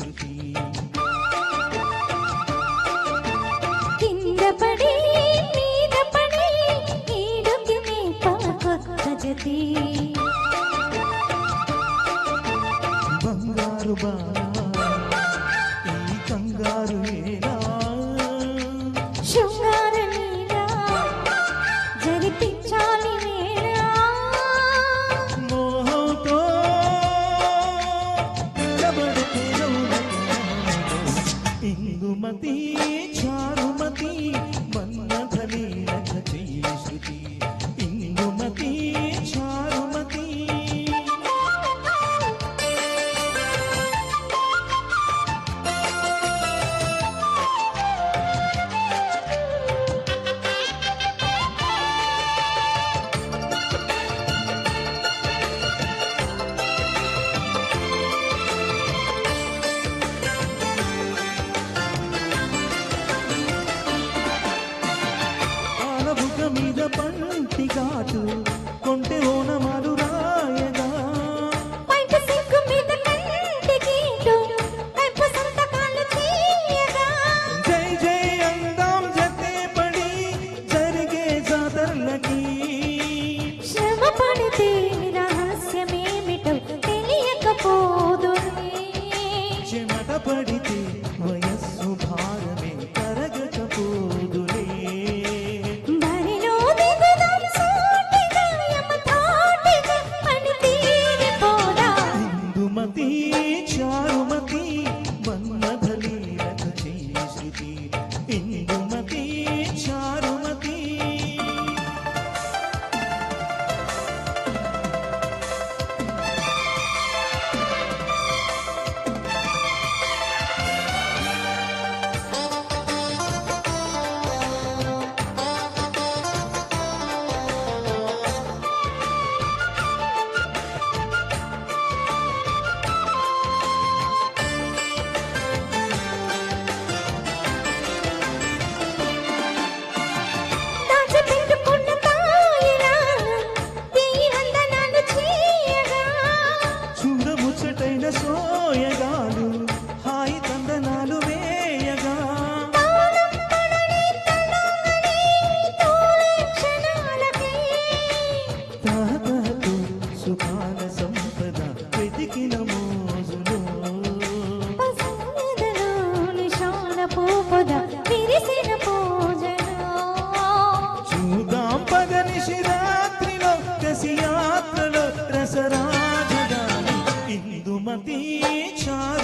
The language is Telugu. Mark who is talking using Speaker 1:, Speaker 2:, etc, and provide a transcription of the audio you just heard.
Speaker 1: శృతి
Speaker 2: కింద పడి మీద పడి ఈడుకి నీ కొత్త జతి
Speaker 1: బంగారు బాలా ఈ కంగారు ఏలా
Speaker 2: శృంగార లీలా జరిపించాలి వేళ
Speaker 1: మోహంతో నిలబడితే ఇందుమతి చారుమతి మన్మథలీలక చెయ్యి శృతి ఇందుమతి చారుమతి ఆలబుగ్గ మీద పంటి ఘాటు కొంటె ఓనమాలు రాయగా
Speaker 2: పైట సిగ్గు మీద కంటి గీటు వైపు సంతకాలు తీయగా
Speaker 1: జై జై అందాం జతే పడి జరిగే జాతరలకి
Speaker 2: శ్రమ పడితే రహస్యమేమిటో తెలియకపోదునే
Speaker 1: చెమట పడితే వయస్సు భారమే కరగకపోదులే
Speaker 2: బరిలో దిగుదాం సూటిగా యమధాటిగా పడి తీరిపోదా
Speaker 1: ఇందుమతి చారుమతి మన్మథలీలక చెయ్యి శృతి ఇందుమతి చారుమతి
Speaker 2: దాచిపెట్టుకున్న తాయిలా తీయి వందనాలు చేయగా
Speaker 1: చూడముచ్చటైన సోయగాలు హాయి తందనాలు వేయగా
Speaker 2: తాళం పడని తడంగని తోలే క్షణాలకి
Speaker 1: తాతతో సుఖాల సంపద వెతికిన మోజులో
Speaker 2: పసందలో నిశాన పోపద విరిసిన పూజలో
Speaker 1: చూదాం పగని శిరాత్రిలో కసి యాత్రలో రసరాజధాని ఇందుమతి చారు